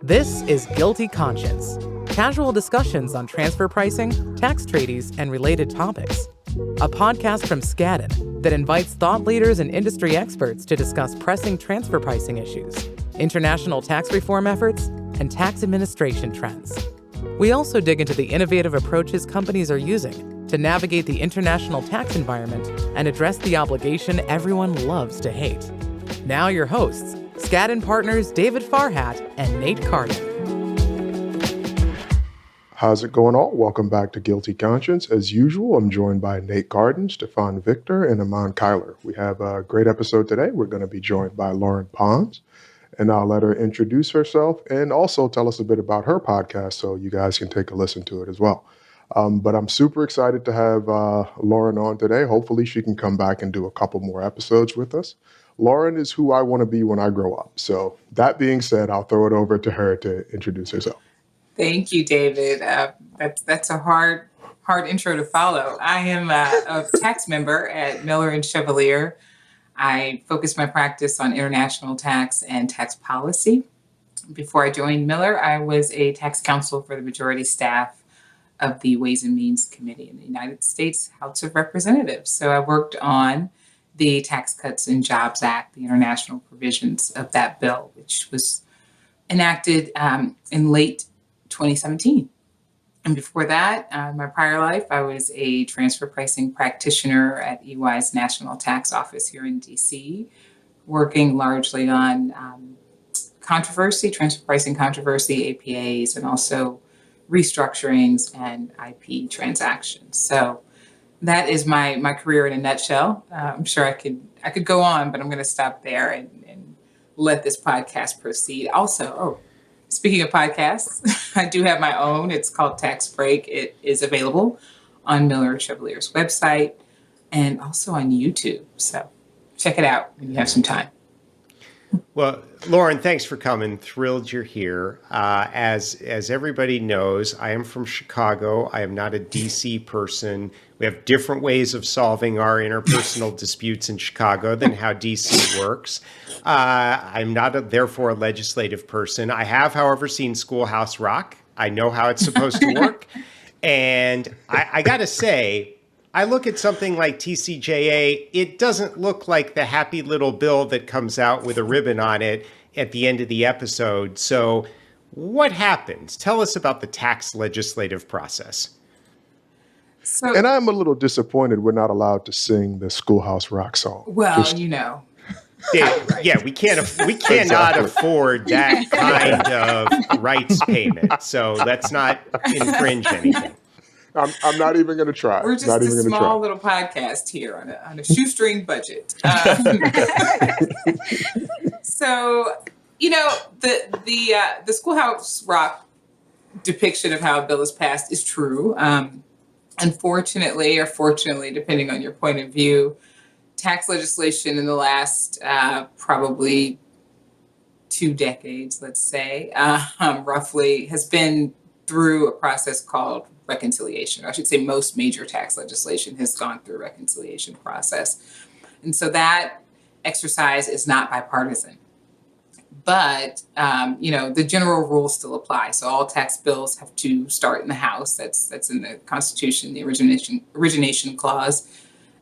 This is Guilty Conscience, casual discussions on transfer pricing, tax treaties, and related topics. A podcast from Skadden that invites thought leaders and industry experts to discuss pressing transfer pricing issues, international tax reform efforts, and tax administration trends. We also dig into the innovative approaches companies are using to navigate the international tax environment and address the obligation everyone loves to hate. Now your hosts, Skadden partners David Farhat and Nate Carden. How's it going all? Welcome back to Guilty Conscience. As usual, I'm joined by Nate Carden, Stefan Victor, and Aman Kyler. We have a great episode today. We're going to be joined by Loren Ponds, and I'll let her introduce herself and also tell us a bit about her podcast so you guys can take a listen to it as well. But I'm super excited to have Loren on today. Hopefully she can come back and do a couple more episodes with us. Loren is who I want to be when I grow up. So that being said, I'll throw it over to her to introduce herself. Thank you, David. That's a hard intro to follow. I am a tax member at Miller & Chevalier. I focus my practice on international tax and tax policy. Before I joined Miller, I was a tax counsel for the majority staff of the Ways and Means Committee in the United States House of Representatives. So I worked on the Tax Cuts and Jobs Act, the international provisions of that bill, which was enacted in late 2017. And before that, my prior life, I was a transfer pricing practitioner at EY's National Tax Office here in DC, working largely on controversy, transfer pricing controversy, APAs, and also restructurings and IP transactions. So that is my career in a nutshell. I'm sure I could go on, but I'm going to stop there and let this podcast proceed. Also, speaking of podcasts, I do have my own. It's called Tax Break. It is available on Miller & Chevalier's website and also on YouTube. So check it out when you have some time. Well, Loren, thanks for coming. Thrilled you're here. As everybody knows, I am from Chicago. I am not a DC person. We have different ways of solving our interpersonal disputes in Chicago than how DC works. I'm not therefore a legislative person. I have, however, seen Schoolhouse Rock. I know how it's supposed to work. And I got to say, I look at something like TCJA, it doesn't look like the happy little bill that comes out with a ribbon on it at the end of the episode. So what happens? Tell us about the tax legislative process. And I'm a little disappointed we're not allowed to sing the Schoolhouse Rock song. Well, Yeah, we cannot afford that kind of rights payment. So let's not infringe anything. I'm not even going to try. We're just a small little podcast here on a shoestring budget. So, the Schoolhouse Rock depiction of how a bill is passed is true. Unfortunately, or fortunately, depending on your point of view, tax legislation in the last probably 2 decades, let's say, roughly, has been through a process called reconciliation. I should say most major tax legislation has gone through a reconciliation process. And so that exercise is not bipartisan. But, the general rules still apply. So all tax bills have to start in the House. That's in the Constitution, the origination clause.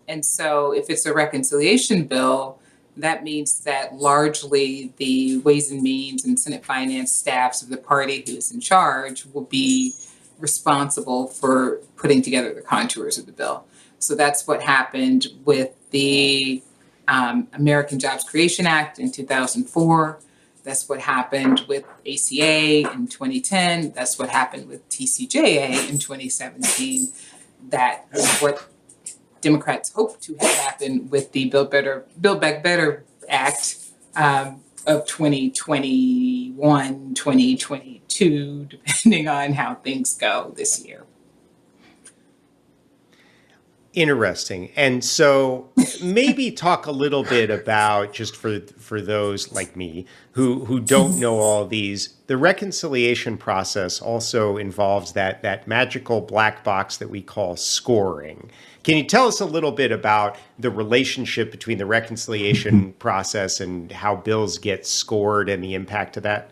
And so if it's a reconciliation bill, that means that largely the Ways and Means and Senate Finance staffs of the party who is in charge will be responsible for putting together the contours of the bill. So that's what happened with the American Jobs Creation Act in 2004. That's what happened with ACA in 2010. That's what happened with TCJA in 2017. That is what Democrats hope to have happen with the Build Back Better Act of 2021, 2022, depending on how things go this year. Interesting. And so maybe talk a little bit about, just for those like me who don't know all these, the reconciliation process also involves that magical black box that we call scoring. Can you tell us a little bit about the relationship between the reconciliation process and how bills get scored and the impact of that?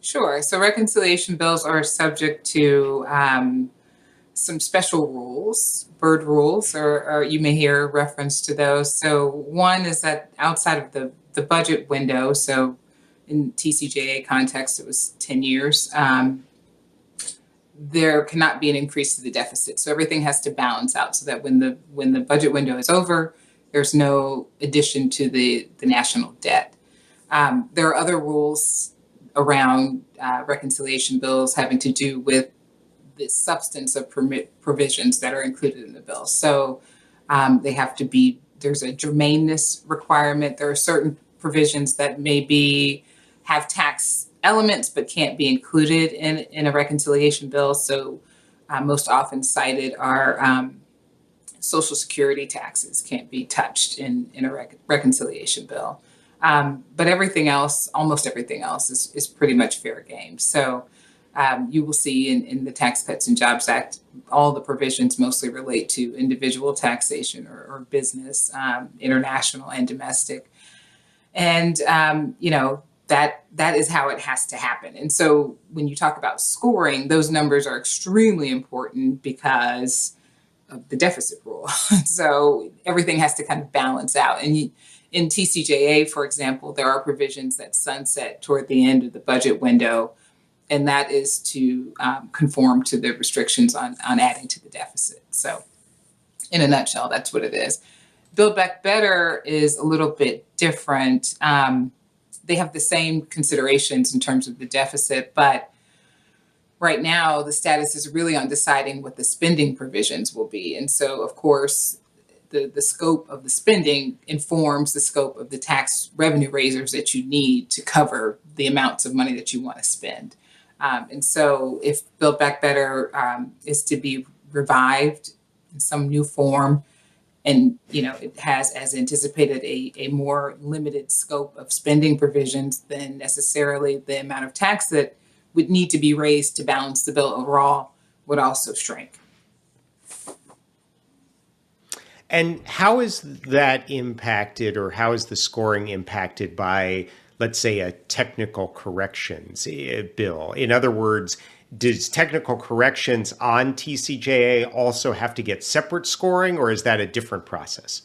Sure. So reconciliation bills are subject to some special rules, bird rules, or you may hear reference to those. So one is that outside of the budget window, so in TCJA context, it was 10 years, there cannot be an increase to the deficit. So everything has to balance out so that when the budget window is over, there's no addition to the national debt. There are other rules around reconciliation bills having to do with the substance of provisions that are included in the bill. So they have to be, there's a germaneness requirement. There are certain provisions that have tax elements but can't be included in a reconciliation bill. So most often cited are Social Security taxes can't be touched in a reconciliation bill. But everything else, almost everything else is pretty much fair game. So you will see in the Tax Cuts and Jobs Act, all the provisions mostly relate to individual taxation or business, international and domestic. And, that is how it has to happen. And so when you talk about scoring, those numbers are extremely important because of the deficit rule. So everything has to kind of balance out. And in TCJA, for example, there are provisions that sunset toward the end of the budget window, and that is to conform to the restrictions on adding to the deficit. So in a nutshell, that's what it is. Build Back Better is a little bit different. They have the same considerations in terms of the deficit, but right now the status is really on deciding what the spending provisions will be. And so, of course, the scope of the spending informs the scope of the tax revenue raisers that you need to cover the amounts of money that you want to spend. And so if Build Back Better is to be revived in some new form, and it has, as anticipated, a more limited scope of spending provisions, then necessarily the amount of tax that would need to be raised to balance the bill overall would also shrink. And how is that impacted, or how is the scoring impacted by, let's say, a technical corrections bill? In other words, does technical corrections on TCJA also have to get separate scoring, or is that a different process?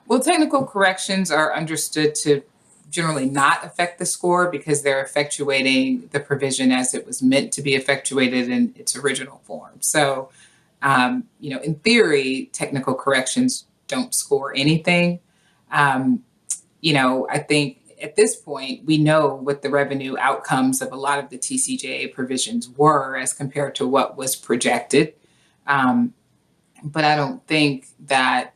Well, technical corrections are understood to generally not affect the score because they're effectuating the provision as it was meant to be effectuated in its original form. So, in theory, technical corrections don't score anything. I think at this point, we know what the revenue outcomes of a lot of the TCJA provisions were as compared to what was projected. But I don't think that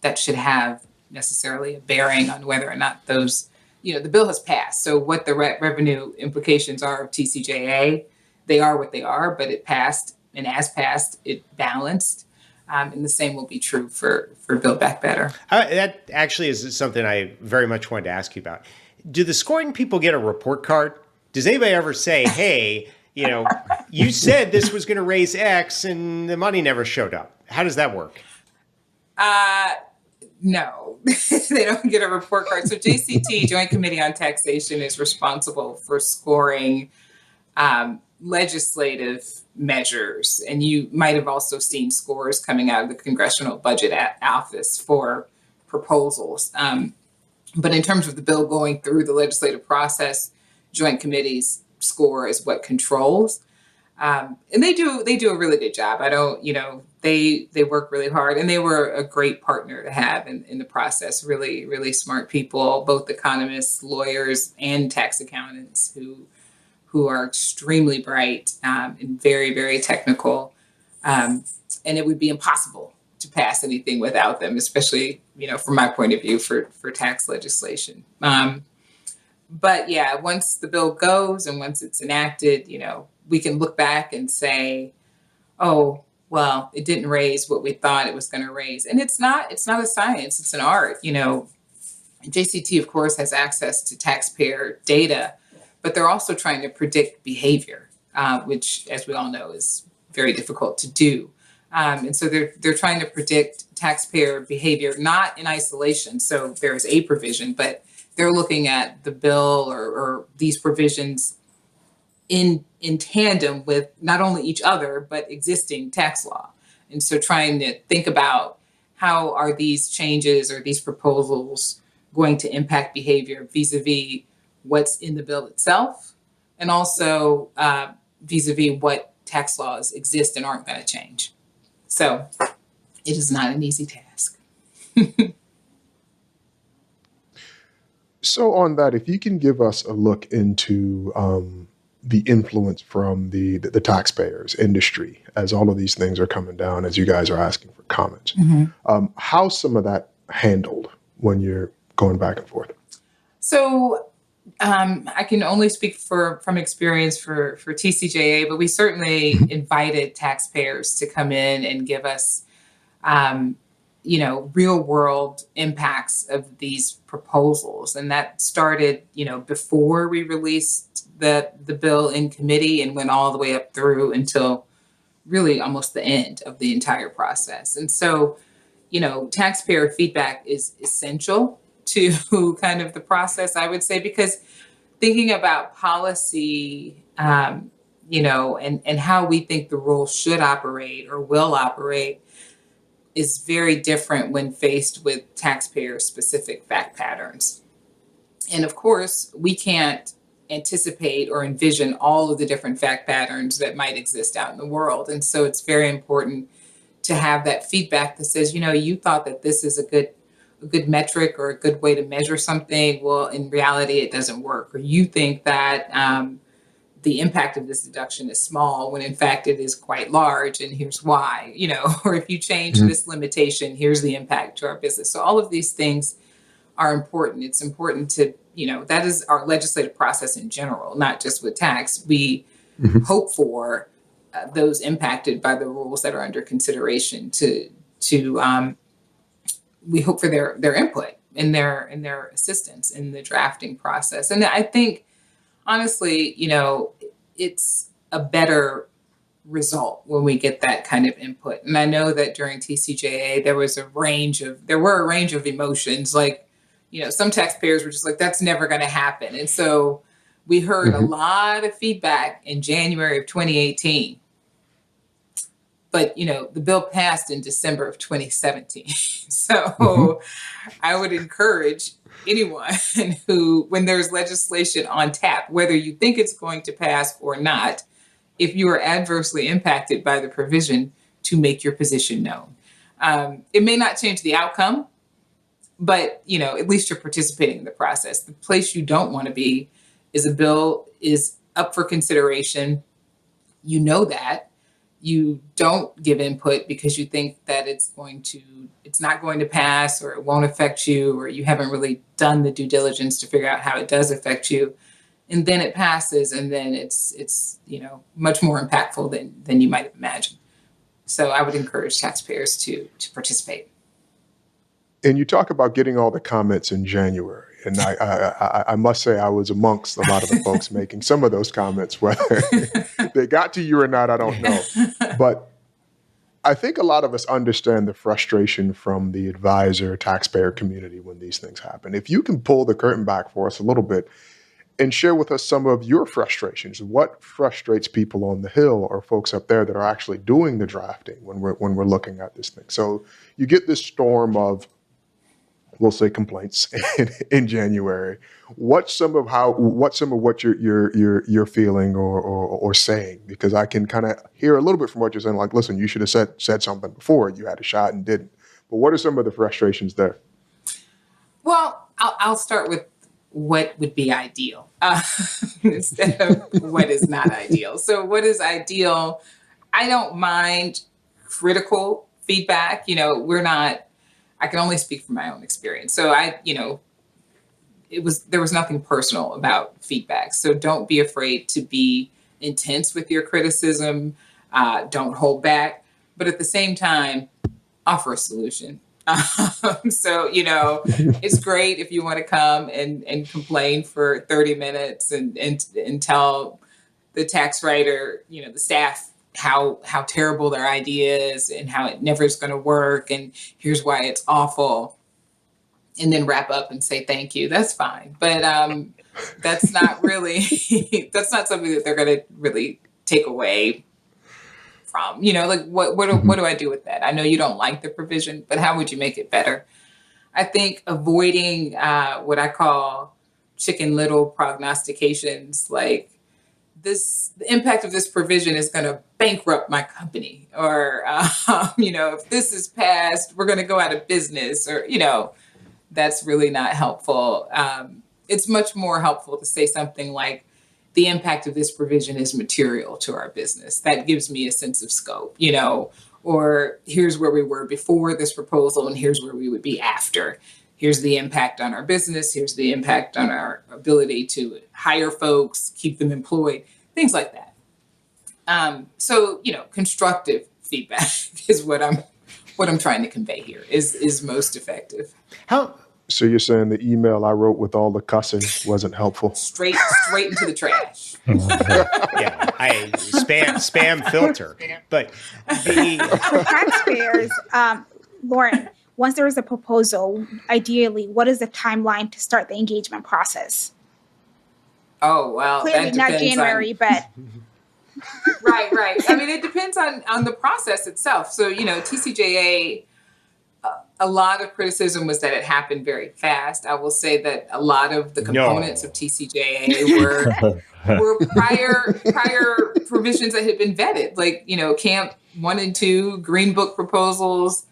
that should have necessarily a bearing on whether or not those, the bill has passed. So what the revenue implications are of TCJA, they are what they are, but it passed. And as passed, it balanced. And the same will be true for Build Back Better. That actually is something I very much wanted to ask you about. Do the scoring people get a report card? Does anybody ever say, hey, you said this was going to raise X and the money never showed up? How does that work? No, they don't get a report card. So JCT, Joint Committee on Taxation, is responsible for scoring legislative measures. And you might have also seen scores coming out of the Congressional Budget Office for proposals. But in terms of the bill going through the legislative process, Joint Committee's score is what controls. And they do a really good job. They work really hard, and they were a great partner to have in the process. Really, really smart people, both economists, lawyers, and tax accountants who are extremely bright and very, very technical. And it would be impossible to pass anything without them, especially, from my point of view for tax legislation. But yeah, once the bill goes and once it's enacted, we can look back and say, oh, well, it didn't raise what we thought it was going to raise. And it's not a science, it's an art. JCT, of course, has access to taxpayer data, but they're also trying to predict behavior, which, as we all know, is very difficult to do. And so they're trying to predict taxpayer behavior, not in isolation. So there's a provision, but they're looking at the bill or these provisions in tandem with not only each other, but existing tax law. And so trying to think about how are these changes or these proposals going to impact behavior vis-a-vis what's in the bill itself, and also vis-a-vis what tax laws exist and aren't going to change. So it is not an easy task. So on that, if you can give us a look into the influence from the taxpayers industry as all of these things are coming down, as you guys are asking for comments, how's some of that handled when you're going back and forth? So I can only speak from experience for TCJA, but we certainly invited taxpayers to come in and give us, real world impacts of these proposals. And that started, before we released the bill in committee and went all the way up through until really almost the end of the entire process. And so, taxpayer feedback is essential to kind of the process, I would say, because thinking about policy, and how we think the rules should operate or will operate is very different when faced with taxpayer-specific fact patterns. And of course, we can't anticipate or envision all of the different fact patterns that might exist out in the world. And so it's very important to have that feedback that says, you thought that this is a good metric or a good way to measure something. Well, in reality, it doesn't work. Or you think that the impact of this deduction is small when in fact it is quite large, and here's why, or if you change this limitation, here's the impact to our business. So all of these things are important. It's important to, that is our legislative process in general, not just with tax. We hope for those impacted by the rules that are under consideration we hope for their input and their assistance in the drafting process. And I think, honestly, it's a better result when we get that kind of input. And I know that during TCJA, there were a range of emotions. Like, some taxpayers were just like, that's never going to happen. And so we heard a lot of feedback in January of 2018. But, the bill passed in December of 2017. So I would encourage anyone who, when there's legislation on tap, whether you think it's going to pass or not, if you are adversely impacted by the provision, to make your position known. It may not change the outcome, but, at least you're participating in the process. The place you don't want to be is a bill is up for consideration. That. You don't give input because you think that it's not going to pass, or it won't affect you, or you haven't really done the due diligence to figure out how it does affect you. And then it passes, and then it's much more impactful than you might have imagined. So I would encourage taxpayers to participate. And you talk about getting all the comments in January. And I must say I was amongst a lot of the folks making some of those comments. Whether they got to you or not, I don't know. But I think a lot of us understand the frustration from the advisor taxpayer community when these things happen. If you can pull the curtain back for us a little bit and share with us some of your frustrations. What frustrates people on the Hill or folks up there that are actually doing the drafting when we're looking at this thing? So you get this storm of, we'll say, complaints in January. What's some of what you're feeling or saying? Because I can kind of hear a little bit from what you're saying. Like, listen, you should have said something before. You had a shot and didn't. But what are some of the frustrations there? Well, I'll start with what would be ideal instead of what is not ideal. So what is ideal? I don't mind critical feedback. I can only speak from my own experience. So there was nothing personal about feedback. So don't be afraid to be intense with your criticism. Don't hold back, but at the same time, offer a solution. So, it's great if you want to come and complain for 30 minutes and tell the tax writer, the staff, how terrible their idea is and how it never is going to work. And here's why it's awful. And then wrap up and say, thank you. That's fine. But that's not really, that's not something that they're going to really take away from, like what do I do with that? I know you don't like the provision, but how would you make it better? I think avoiding what I call chicken little prognostications, like the impact of this provision is going to bankrupt my company, or if this is passed, we're going to go out of business, or that's really not helpful. It's much more helpful to say something like, the impact of this provision is material to our business. That gives me a sense of scope, or here's where we were before this proposal and here's where we would be after. Here's the impact on our business. Here's the impact on our ability to hire folks, keep them employed, things like that. So, constructive feedback is what I'm trying to convey here is most effective. So you're saying the email I wrote with all the cussing wasn't helpful? Straight into the trash. Yeah, spam filter. But for taxpayers, Loren, once there is a proposal, ideally, what is the timeline to start the engagement process? Oh, well, clearly not January, but right. I mean, it depends on the process itself. So, TCJA. A lot of criticism was that it happened very fast. I will say that a lot of the components of TCJA were prior provisions that had been vetted, like, Camp 1 and 2, Green Book proposals.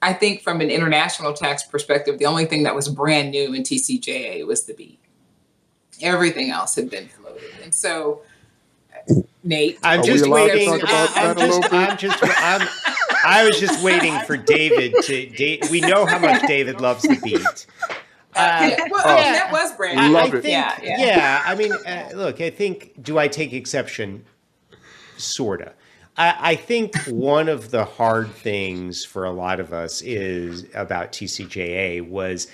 I think from an international tax perspective, the only thing that was brand new in TCJA was the BEAT. Everything else had been floated. And so, Nate, I was just waiting for David we know how much David loves the BEAT. That was brand new. Love it. Yeah. I mean, look, I think, do I take exception? Sorta. I think one of the hard things for a lot of us is about TCJA was,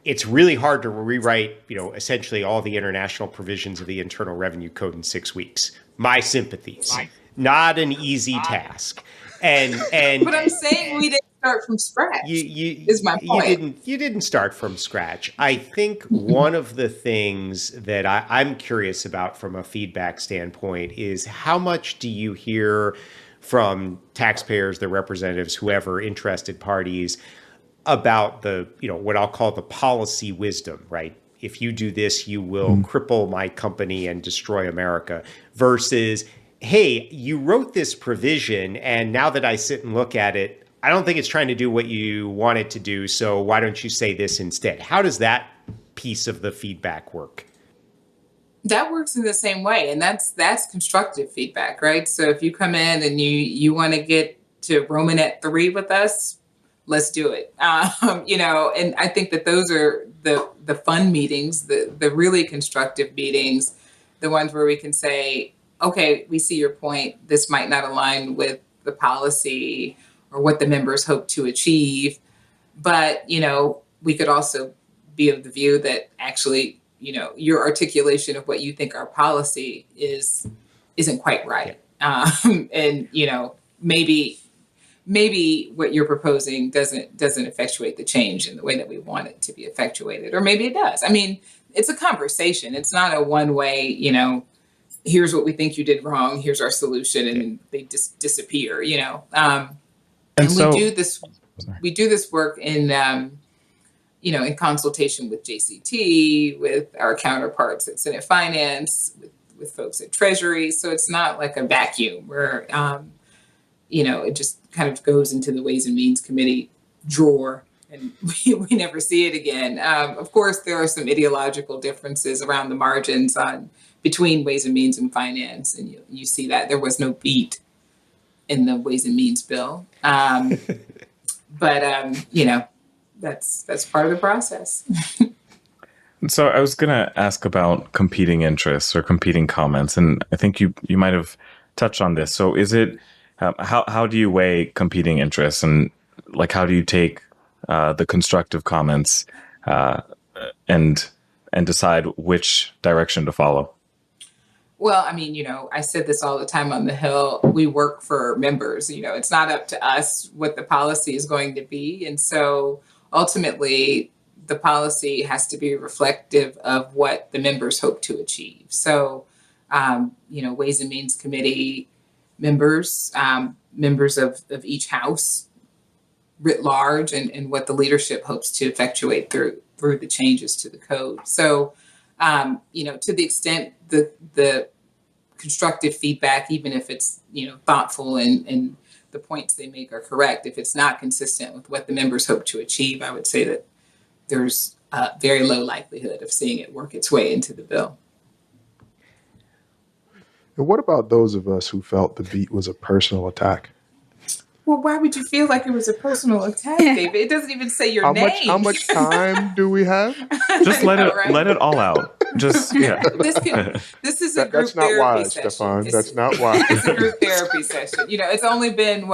it's really hard to rewrite, essentially all the international provisions of the Internal Revenue Code in 6 weeks. My sympathies. Not an easy task. And but I'm saying we didn't start from scratch. Is my point. You didn't start from scratch. I think one of the things that I'm curious about from a feedback standpoint is how much do you hear from taxpayers, their representatives, whoever, interested parties, about the, what I'll call the policy wisdom, right? If you do this, you will cripple my company and destroy America, versus, hey, you wrote this provision, and now that I sit and look at it, I don't think it's trying to do what you want it to do, so why don't you say this instead? How does that piece of the feedback work? That works in the same way, and that's constructive feedback, right? So if you come in and you want to get to Romanet 3 with us, let's do it. And I think that those are the fun meetings, the really constructive meetings, the ones where we can say, okay, we see your point. This might not align with the policy or what the members hope to achieve. But, we could also be of the view that actually, your articulation of what you think our policy isn't quite right. And, maybe what you're proposing doesn't effectuate the change in the way that we want it to be effectuated, or maybe it does. I mean, it's a conversation. It's not a one-way, here's what we think you did wrong, here's our solution, and they just disappear, And so, we do this work in, in consultation with JCT, with our counterparts at Senate Finance, with folks at Treasury. So it's not like a vacuum where, it just kind of goes into the Ways and Means Committee drawer and we never see it again. Of course, there are some ideological differences around the margins between Ways and Means and Finance. And you see that there was no BEAT in the Ways and Means bill. But that's part of the process. So I was going to ask about competing interests or competing comments, and I think you might have touched on this. So is it, how do you weigh competing interests, and how do you take the constructive comments and decide which direction to follow? Well, I mean, I said this all the time on the Hill. We work for members. It's not up to us what the policy is going to be. And so ultimately, the policy has to be reflective of what the members hope to achieve. So, Ways and Means Committee members, members of each house writ large, and what the leadership hopes to effectuate through the changes to the code. So, to the extent the constructive feedback, even if it's, thoughtful and the points they make are correct, if it's not consistent with what the members hope to achieve, I would say that there's a very low likelihood of seeing it work its way into the bill. And what about those of us who felt the beat was a personal attack? Well, why would you feel like it was a personal attack, David? It doesn't even say your name. How much time do we have? Just let it all out. Just yeah. This is a group That's not therapy wise, session. Stefan. That's not wise. It's a group therapy session. It's only been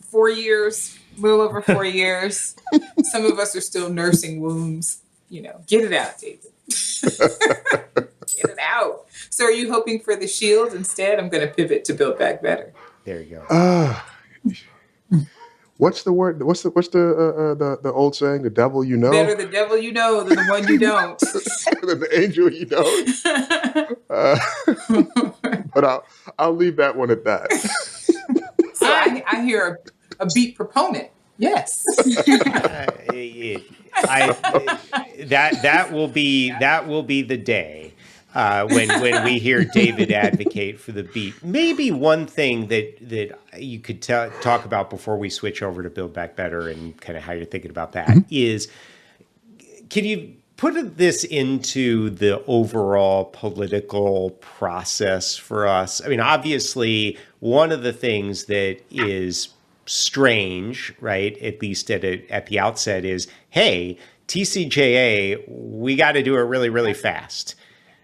4 years, a little over 4 years. Some of us are still nursing wounds. Get it out, David. Get it out. So, are you hoping for the shield instead? I'm going to pivot to Build Back Better. There you go. What's the word? What's the old saying? The devil you know. Better the devil you know than the one you don't. Than the angel you don't. But I'll leave that one at that. So I hear a beat proponent. Yes. That will be the day. When we hear David advocate for the beat. Maybe one thing that you could talk about before we switch over to Build Back Better and kind of how you're thinking about that is, can you put this into the overall political process for us? I mean, obviously, one of the things that is strange, right, at least at the outset, is, hey, TCJA, we got to do it really, really fast.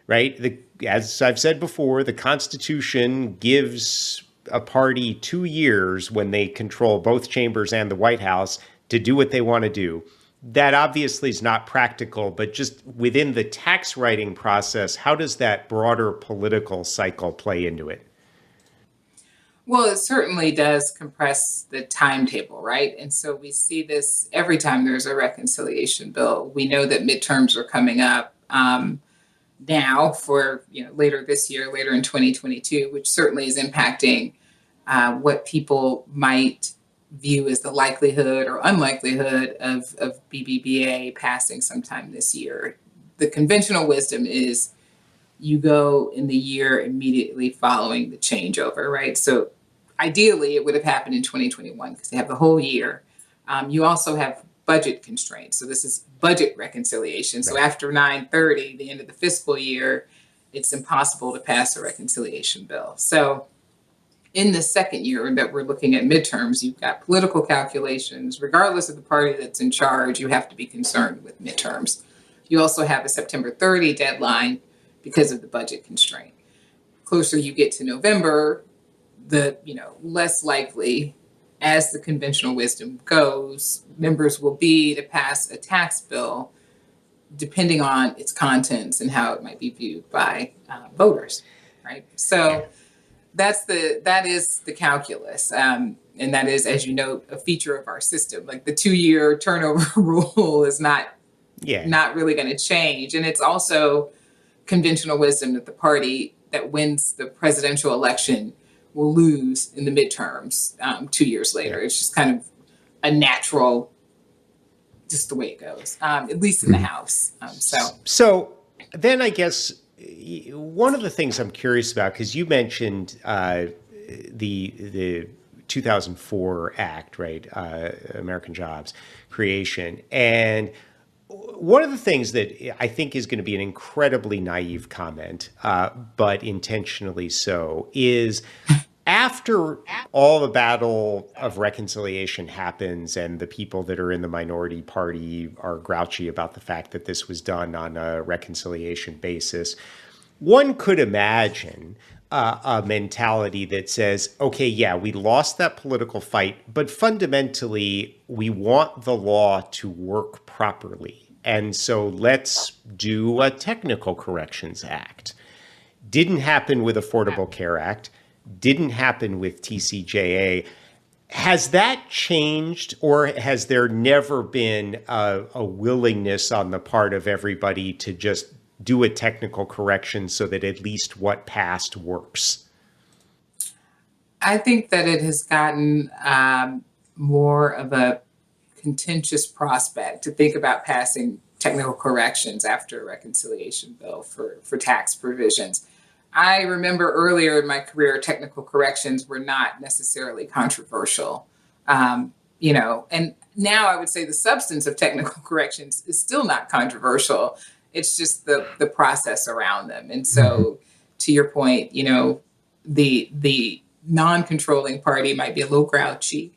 Right? As I've said before, the Constitution gives a party 2 years when they control both chambers and the White House to do what they want to do. That obviously is not practical, but just within the tax writing process, how does that broader political cycle play into it? Well, it certainly does compress the timetable, right? And so we see this every time there's a reconciliation bill. We know that midterms are coming up. Now for later this year, later in 2022, which certainly is impacting what people might view as the likelihood or unlikelihood of BBBA passing sometime this year. The conventional wisdom is you go in the year immediately following the changeover, right? So ideally, it would have happened in 2021 because they have the whole year. You also have budget constraints. So this is budget reconciliation. So after 9/30, the end of the fiscal year, it's impossible to pass a reconciliation bill. So in the second year that we're looking at midterms, you've got political calculations. Regardless of the party that's in charge, you have to be concerned with midterms. You also have a September 30 deadline because of the budget constraint. Closer you get to November, the less likely, as the conventional wisdom goes, members will be to pass a tax bill depending on its contents and how it might be viewed by voters, right? So that is the calculus. And that is, as you note, a feature of our system. Like the 2-year turnover rule is not really going to change. And it's also conventional wisdom that the party that wins the presidential election will lose in the midterms 2 years later. It's just kind of a natural, just the way it goes, at least in the House. So then I guess one of the things I'm curious about, because you mentioned the 2004 Act, right, American Jobs Creation. And one of the things that I think is going to be an incredibly naive comment, but intentionally so, is after all the battle of reconciliation happens and the people that are in the minority party are grouchy about the fact that this was done on a reconciliation basis, one could imagine a mentality that says, okay, yeah, we lost that political fight, but fundamentally we want the law to work properly. And so let's do a technical corrections act. Didn't happen with Affordable Care Act. Didn't happen with TCJA. Has that changed, or has there never been a willingness on the part of everybody to just do a technical correction so that at least what passed works? I think that it has gotten more of a contentious prospect to think about passing technical corrections after a reconciliation bill for tax provisions. I remember earlier in my career, technical corrections were not necessarily controversial, and now I would say the substance of technical corrections is still not controversial. It's just the process around them. And so, to your point, the non-controlling party might be a little grouchy,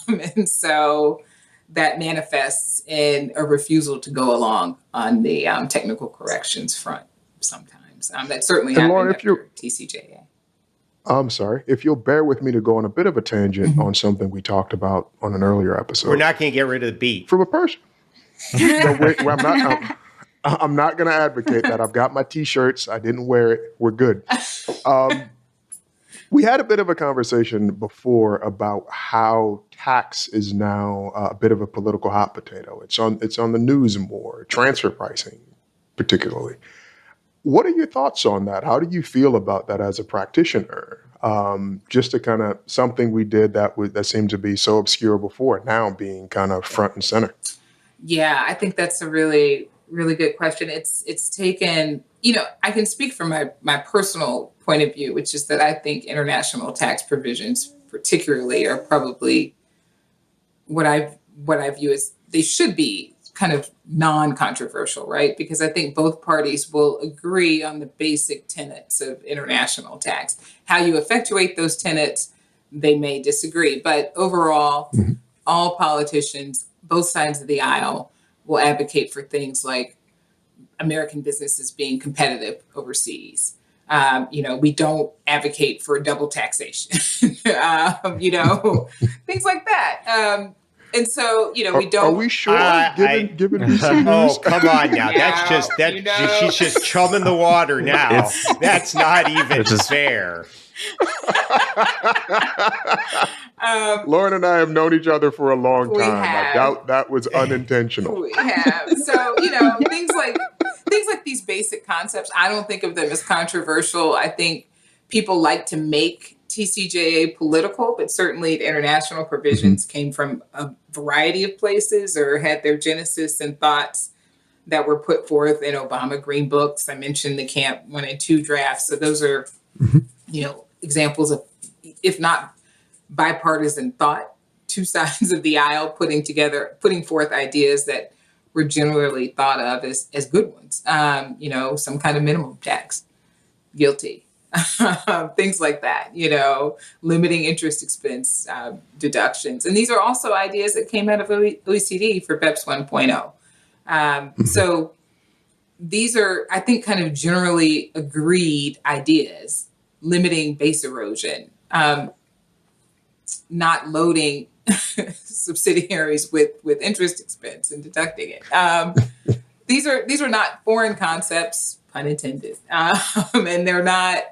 and so that manifests in a refusal to go along on the technical corrections front sometimes. That certainly happened Loren, after TCJA. I'm sorry. If you'll bear with me to go on a bit of a tangent on something we talked about on an earlier episode. We're not going to get rid of the beat. From a person. I'm not going to advocate that. I've got my T-shirts. I didn't wear it. We're good. We had a bit of a conversation before about how tax is now a bit of a political hot potato. It's on the news more, transfer pricing particularly. What are your thoughts on that? How do you feel about that as a practitioner? Just to kind of something we did that seemed to be so obscure before, now being kind of front and center. Yeah, I think that's a really, really good question. It's taken, I can speak from my personal point of view, which is that I think international tax provisions particularly are probably what I view as they should be kind of non-controversial, right? Because I think both parties will agree on the basic tenets of international tax. How you effectuate those tenets, they may disagree. But overall, all politicians, both sides of the aisle, will advocate for things like American businesses being competitive overseas. We don't advocate for double taxation, things like that. And so, we don't. Are we sure? Given recent news? Oh, come on now. She's just chumming the water now. That's not even fair. Loren and I have known each other for a long time. I doubt that was unintentional. We have. So, things like these basic concepts, I don't think of them as controversial. I think people like to make TCJA political, but certainly the international provisions came from a variety of places or had their genesis in thoughts that were put forth in Obama Green Books. I mentioned the Camp 1 and 2 drafts. So those are, examples of, if not bipartisan thought, two sides of the aisle putting forth ideas that were generally thought of as good ones. Some kind of minimum tax, GILTI. Things like that, limiting interest expense deductions. And these are also ideas that came out of OECD for BEPS 1.0. So these are, I think, kind of generally agreed ideas, limiting base erosion, not loading subsidiaries with interest expense and deducting it. These are not foreign concepts, pun intended. And they're not,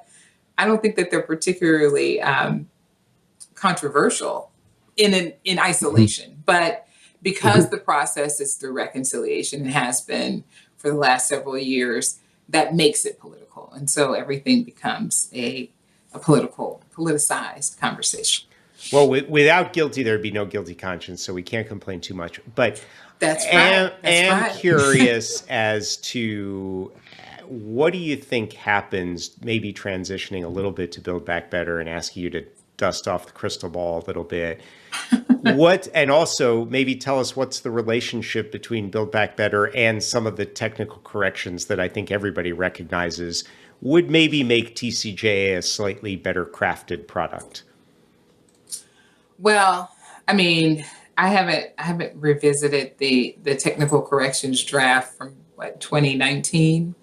I don't think that they're particularly controversial in isolation, but because the process is through reconciliation and has been for the last several years, that makes it political. And so everything becomes a politicized conversation. Well, without GILTI, there'd be no GILTI conscience, so we can't complain too much. But that's right. I'm curious as to what do you think happens, maybe transitioning a little bit to Build Back Better and asking you to dust off the crystal ball a little bit. And also maybe tell us what's the relationship between Build Back Better and some of the technical corrections that I think everybody recognizes would maybe make TCJA a slightly better crafted product. Well, I mean, I haven't revisited the technical corrections draft from 2019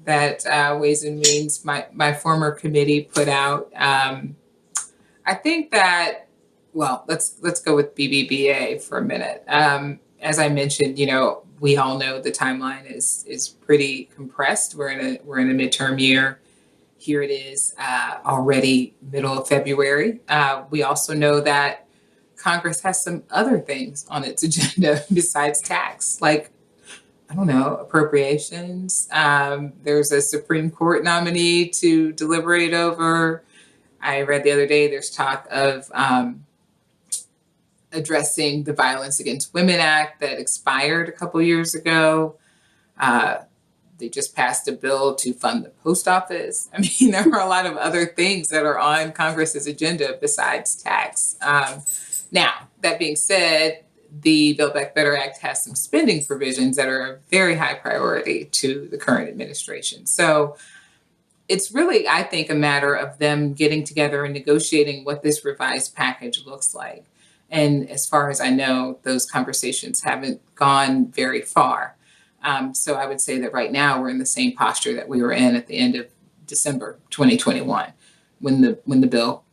that Ways and Means, my former committee, put out. I think that, well, let's go with BBBA for a minute. As I mentioned, we all know the timeline is pretty compressed. We're in a midterm year. Here it is already middle of February. We also know that Congress has some other things on its agenda besides tax, like, I don't know, appropriations. There's a Supreme Court nominee to deliberate over. I read the other day there's talk of addressing the Violence Against Women Act that expired a couple years ago. They just passed a bill to fund the post office. I mean, there are a lot of other things that are on Congress's agenda besides tax. Now, that being said, the Build Back Better Act has some spending provisions that are a very high priority to the current administration. So it's really, I think, a matter of them getting together and negotiating what this revised package looks like. And as far as I know, those conversations haven't gone very far. So I would say that right now we're in the same posture that we were in at the end of December 2021, when the bill,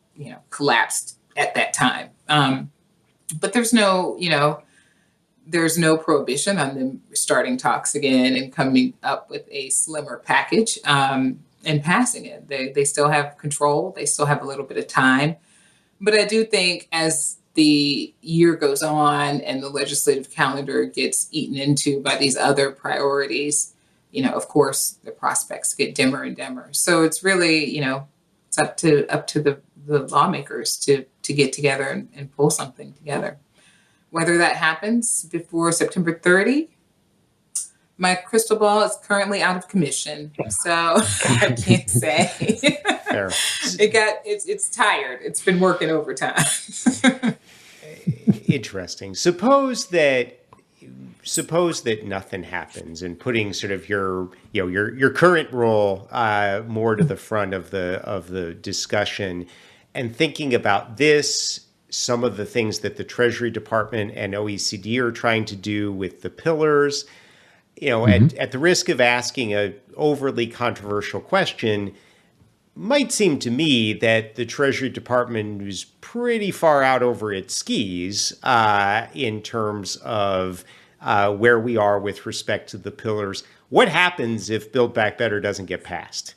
collapsed at that time. But there's no prohibition on them starting talks again and coming up with a slimmer package and passing it. They still have control. They still have a little bit of time. But I do think as the year goes on and the legislative calendar gets eaten into by these other priorities, of course, the prospects get dimmer and dimmer. So it's really, it's up to the lawmakers to get together and pull something together. Whether that happens before September 30, my crystal ball is currently out of commission, so I can't say. Fair. It's tired. It's been working overtime. Interesting. Suppose that nothing happens, and putting sort of your current role more to the front of the discussion, and thinking about this, some of the things that the Treasury Department and OECD are trying to do with the pillars. At the risk of asking a overly controversial question, might seem to me that the Treasury Department is pretty far out over its skis in terms of where we are with respect to the pillars. What happens if Build Back Better doesn't get passed?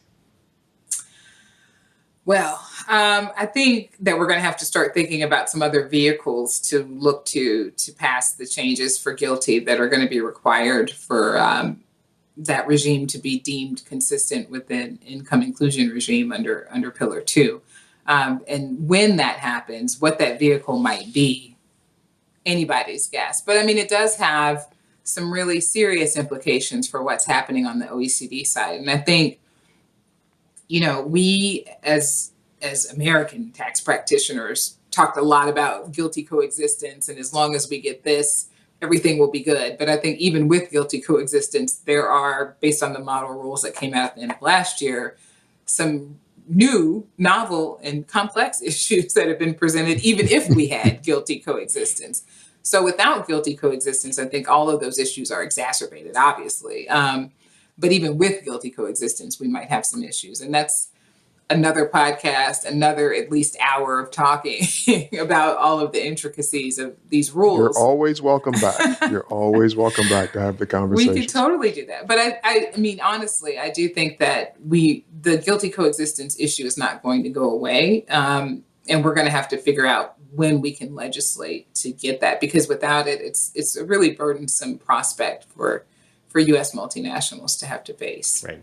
Well, I think that we're going to have to start thinking about some other vehicles to look to pass the changes for GILTI that are going to be required for that regime to be deemed consistent with an income inclusion regime under Pillar 2. And when that happens, what that vehicle might be, anybody's guess. But I mean, it does have some really serious implications for what's happening on the OECD side. And I think, we as American tax practitioners talked a lot about GILTI coexistence, and as long as we get this, everything will be good. But I think even with GILTI coexistence, there are, based on the model rules that came out at the end of last year, some new, novel, and complex issues that have been presented, even if we had GILTI coexistence. So without GILTI coexistence, I think all of those issues are exacerbated, obviously. But even with GILTI coexistence, we might have some issues. And that's another podcast, another at least hour of talking about all of the intricacies of these rules. You're always welcome back. You're always welcome back to have the conversation. We could totally do that. But I mean, honestly, I do think that the GILTI coexistence issue is not going to go away. And we're going to have to figure out when we can legislate to get that, because without it, it's a really burdensome prospect for U.S. multinationals to have to face. Right.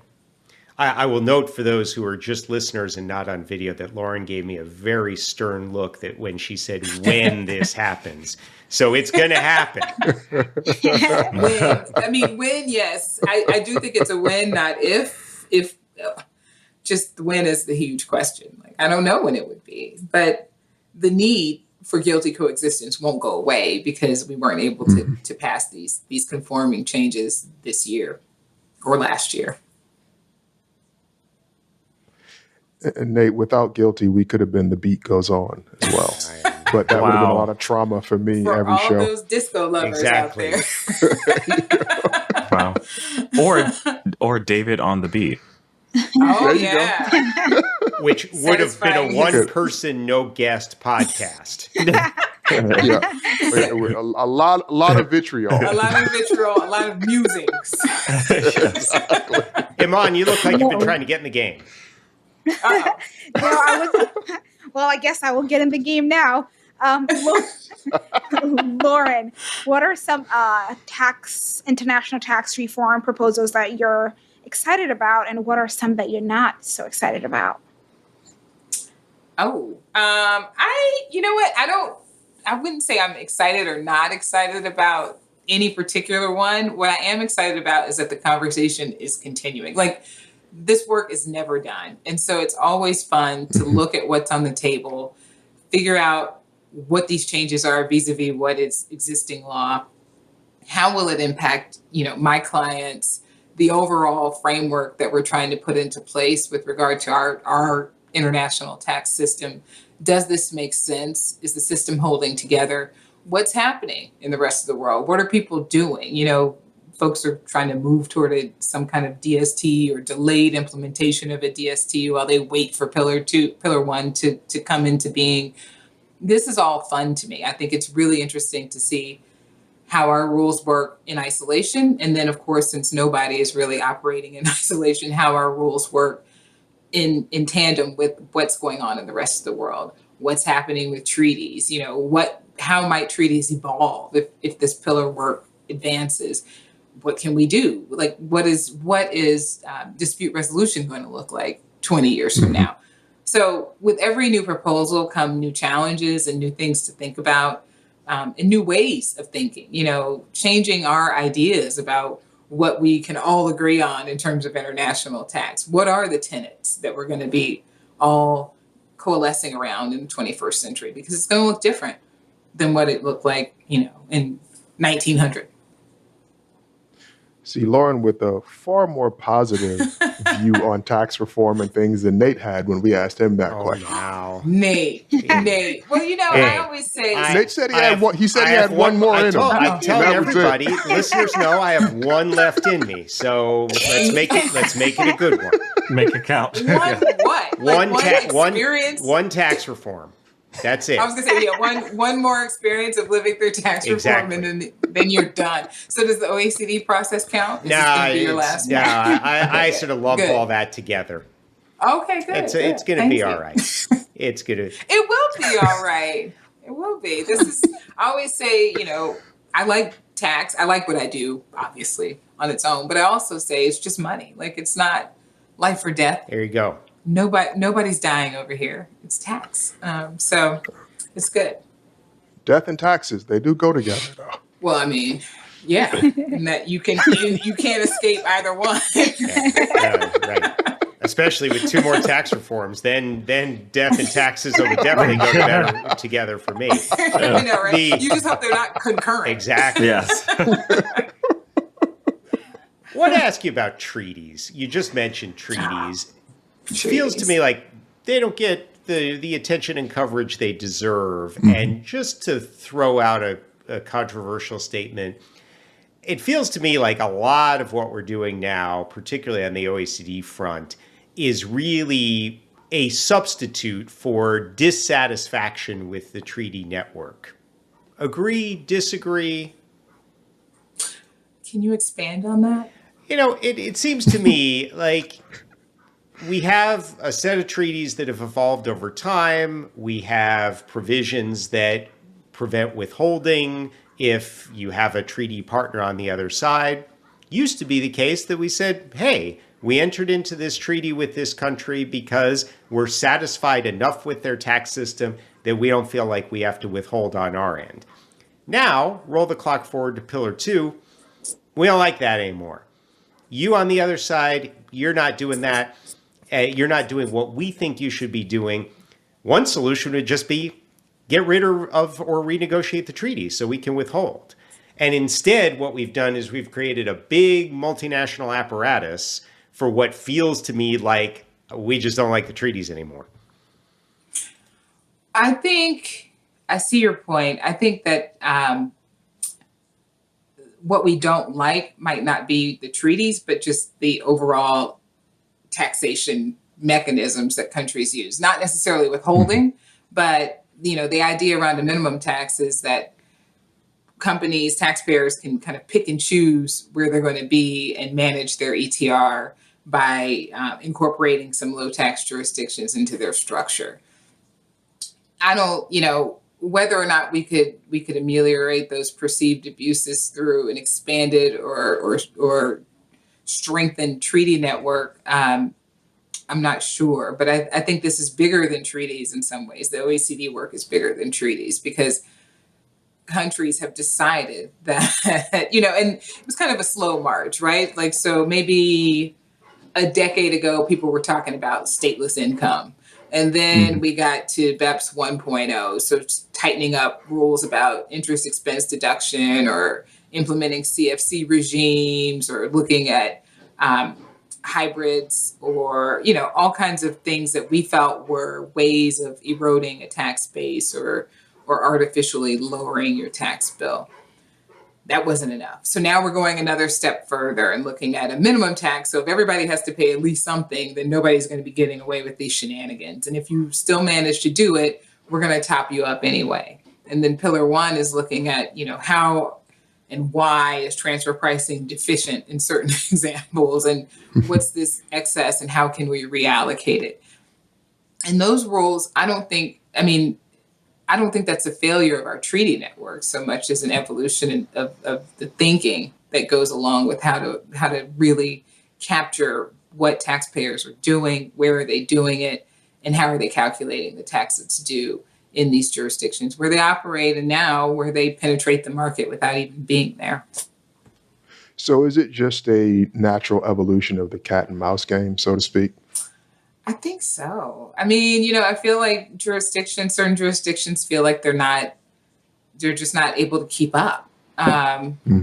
I will note for those who are just listeners and not on video that Loren gave me a very stern look that when she said, when this happens. So it's going to happen. When, yes. I do think it's a when, not if. Just when is the huge question. Like, I don't know when it would be. But the need for GILTI coexistence won't go away because we weren't able to pass these conforming changes this year or last year. And Nate, without GILTI, we could have been The Beat Goes On as well. But that would have been a lot of trauma for me for every all show. All those disco lovers out there. Wow. Or David on the Beat. Oh, yeah. Which would have been a one-person, no-guest podcast. A lot of vitriol. A lot of vitriol, a lot of musings. Exactly. Iman, you look like you've been trying to get in the game. Well, I guess I will get in the game now. Loren, what are some international tax reform proposals that you're excited about, and what are some that you're not so excited about? You know what? I wouldn't say I'm excited or not excited about any particular one. What I am excited about is that the conversation is continuing. Like, this work is never done. And so it's always fun to look at what's on the table, figure out what these changes are vis-a-vis what is existing law. How will it impact, my clients, the overall framework that we're trying to put into place with regard to our international tax system? Does this make sense? Is the system holding together? What's happening in the rest of the world? What are people doing? Folks are trying to move toward some kind of DST or delayed implementation of a DST while they wait for Pillar 1 to come into being. This is all fun to me. I think it's really interesting to see how our rules work in isolation. And then, of course, since nobody is really operating in isolation, how our rules work in tandem with what's going on in the rest of the world. What's happening with treaties? How might treaties evolve if this pillar work advances? What can we do? Like, what is dispute resolution going to look like 20 years from now? So with every new proposal come new challenges and new things to think about, and new ways of thinking, changing our ideas about what we can all agree on in terms of international tax. What are the tenets that we're going to be all coalescing around in the 21st century? Because it's going to look different than what it looked like, in 1900. See, Loren, with a far more positive view on tax reform and things than Nate had when we asked him that question. Wow. Nate. Well, I always say... Nate said he had one. He said he had one more in him. I'm telling everybody, listeners know I have one left in me. So let's make it a good one. Make it count. What? One tax reform. That's it. I was going to say, one more experience of living through tax reform, and then you're done. So does the OECD process count? Is this going to be your last one? I sort of lump all that together. Okay, good. It's going to be all right. It's going to. It will be all right. It will be. I always say, I like tax. I like what I do, obviously, on its own. But I also say it's just money. Like, it's not life or death. There you go. Nobody's dying over here. It's tax. So it's good. Death and taxes, they do go together, though. Well, I mean, yeah. And that you can't escape either one. Right. Especially with two more tax reforms, then death and taxes will definitely go better together for me. Right? You just hope they're not concurrent. Exactly. Yes. I want to ask you about treaties. You just mentioned treaties. It feels to me like they don't get the attention and coverage they deserve. Mm-hmm. And just to throw out a controversial statement, it feels to me like a lot of what we're doing now, particularly on the OECD front, is really a substitute for dissatisfaction with the treaty network. Agree, disagree? Can you expand on that? It seems to me like we have a set of treaties that have evolved over time. We have provisions that prevent withholding if you have a treaty partner on the other side. Used to be the case that we said, hey, we entered into this treaty with this country because we're satisfied enough with their tax system that we don't feel like we have to withhold on our end. Now, roll the clock forward to Pillar 2. We don't like that anymore. You on the other side, you're not doing that. You're not doing what we think you should be doing. One solution would just be get rid of or renegotiate the treaty so we can withhold. And instead, what we've done is we've created a big multinational apparatus for what feels to me like we just don't like the treaties anymore. I think I see your point. I think that what we don't like might not be the treaties, but just the overall taxation mechanisms that countries use. Not necessarily withholding, but the idea around a minimum tax is that companies, taxpayers can kind of pick and choose where they're going to be and manage their ETR by incorporating some low tax jurisdictions into their structure. whether or not we could ameliorate those perceived abuses through an expanded or strengthened treaty network, I'm not sure. But I think this is bigger than treaties in some ways. The OECD work is bigger than treaties because countries have decided that, and it was kind of a slow march, right? Like, so maybe a decade ago, people were talking about stateless income. And then we got to BEPS 1.0, so tightening up rules about interest expense deduction or implementing CFC regimes or looking at hybrids or, all kinds of things that we felt were ways of eroding a tax base or artificially lowering your tax bill. That wasn't enough. So now we're going another step further and looking at a minimum tax. So if everybody has to pay at least something, then nobody's going to be getting away with these shenanigans. And if you still manage to do it, we're going to top you up anyway. And then Pillar 1 is looking at, how and why is transfer pricing deficient in certain examples, and what's this excess and how can we reallocate it? And those rules, I don't think that's a failure of our treaty network so much as an evolution of the thinking that goes along with how to really capture what taxpayers are doing, where are they doing it, and how are they calculating the tax that's due in these jurisdictions where they operate and now where they penetrate the market without even being there. So is it just a natural evolution of the cat and mouse game, so to speak? I think so. I feel like certain jurisdictions feel like they're just not able to keep up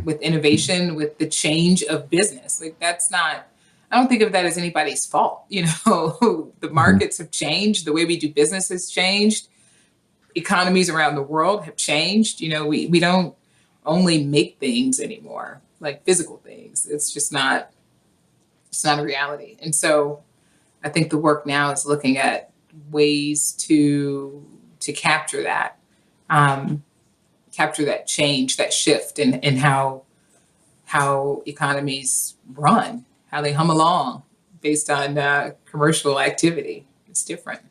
with innovation, with the change of business. Like I don't think of that as anybody's fault. The markets have changed. The way we do business has changed. Economies around the world have changed. We don't only make things anymore, like physical things. It's not a reality. And so I think the work now is looking at ways to capture that change, that shift in how economies run, how they hum along based on commercial activity. It's different.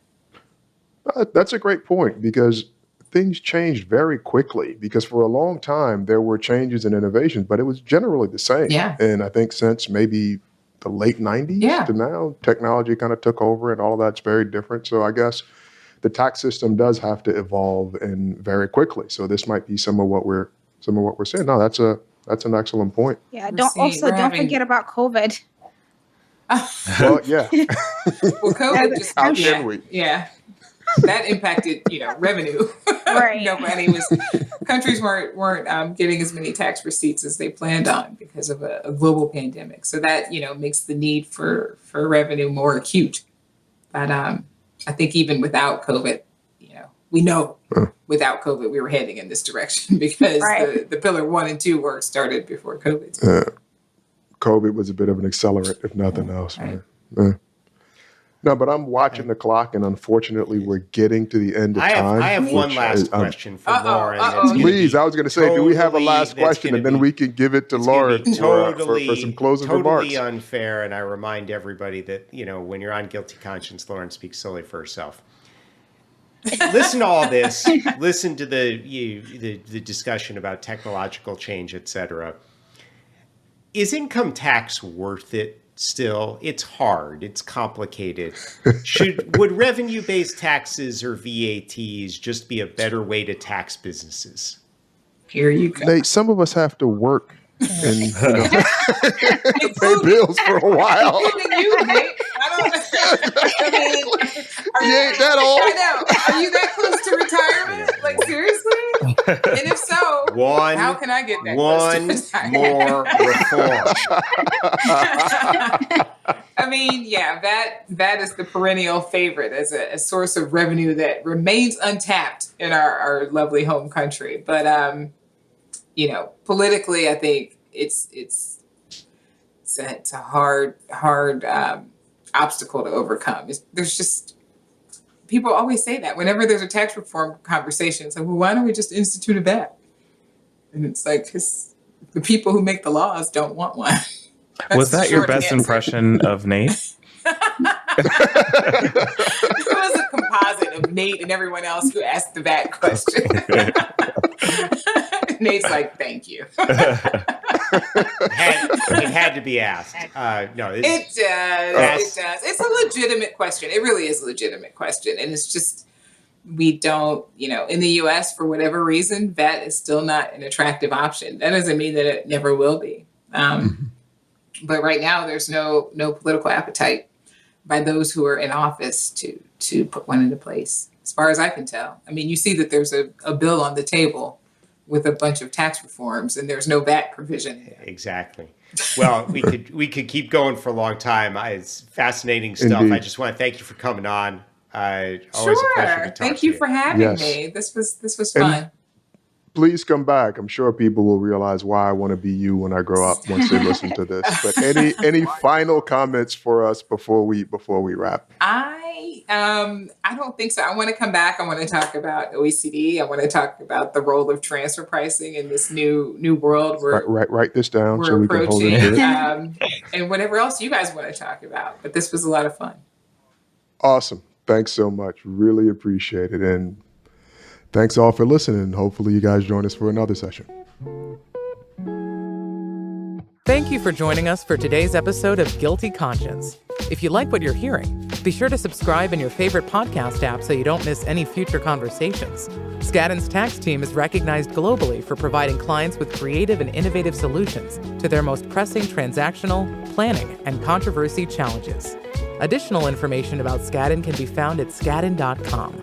That's a great point because things changed very quickly because for a long time there were changes and innovations, but it was generally the same. Yeah. And I think since maybe the late 90s to now, technology kind of took over and all of that's very different. So I guess the tax system does have to evolve and very quickly. So this might be some of what we're saying. No, that's an excellent point. Yeah, don't forget about COVID. Well, yeah. Well, COVID just how can we? Yeah. That impacted, revenue. Right. Countries weren't getting as many tax receipts as they planned on because of a global pandemic. So that, makes the need for revenue more acute. But I think even without COVID, we know without COVID we were heading in this direction because the Pillar 1 and 2 work started before COVID. COVID was a bit of an accelerant, if nothing else. Right. No, but I'm watching the clock, and unfortunately, we're getting to the end of time. I have one last question for Loren. Please, I was going to say, do we have a last question, and then we can give it to Loren for some closing remarks. Totally unfair, and I remind everybody that when you're on Guilty Conscience, Loren speaks solely for herself. Listen to all this. Listen to the discussion about technological change, etc. Is income tax worth it? Still, it's hard. It's complicated. Would revenue-based taxes or VATs just be a better way to tax businesses? Here you go. Nate, some of us have to work and pay bills for a while. You, Nate. You ain't that old. I know. Are you that close to retirement? Like, seriously? And if so, how can I get that close to retirement? More reform. That is the perennial favorite as a source of revenue that remains untapped in our lovely home country. But, politically, I think it's a hard obstacle to overcome. There's just, people always say that whenever there's a tax reform conversation, it's like, well, why don't we just institute a VAT? And it's like, because the people who make the laws don't want one. Was that your best impression of Nate? It was a composite of Nate and everyone else who asked the VAT question. Nate's like, thank you. It had to be asked. No, it does. It does. It's a legitimate question. It really is a legitimate question. And it's just, we don't, in the US, for whatever reason, VAT is still not an attractive option. That doesn't mean that it never will be. But right now, there's no political appetite by those who are in office to put one into place, as far as I can tell. I mean, you see that there's a bill on the table with a bunch of tax reforms, and there's no VAT provision. Exactly. Well, we could keep going for a long time. It's fascinating stuff. Indeed. I just want to thank you for coming on. Always a pleasure to talk Thank to you for having Yes. me. This was fun. Please come back. I'm sure people will realize why I want to be you when I grow up once they listen to this. But any final comments for us before we wrap? I don't think so. I want to come back. I want to talk about OECD. I want to talk about the role of transfer pricing in this new world where Write this down so we're we can hold approaching, it here. and whatever else you guys want to talk about. But this was a lot of fun. Awesome. Thanks so much. Really appreciate it. And thanks all for listening. Hopefully you guys join us for another session. Thank you for joining us for today's episode of Guilty Conscience. If you like what you're hearing, be sure to subscribe in your favorite podcast app so you don't miss any future conversations. Skadden's tax team is recognized globally for providing clients with creative and innovative solutions to their most pressing transactional, planning, and controversy challenges. Additional information about Skadden can be found at skadden.com.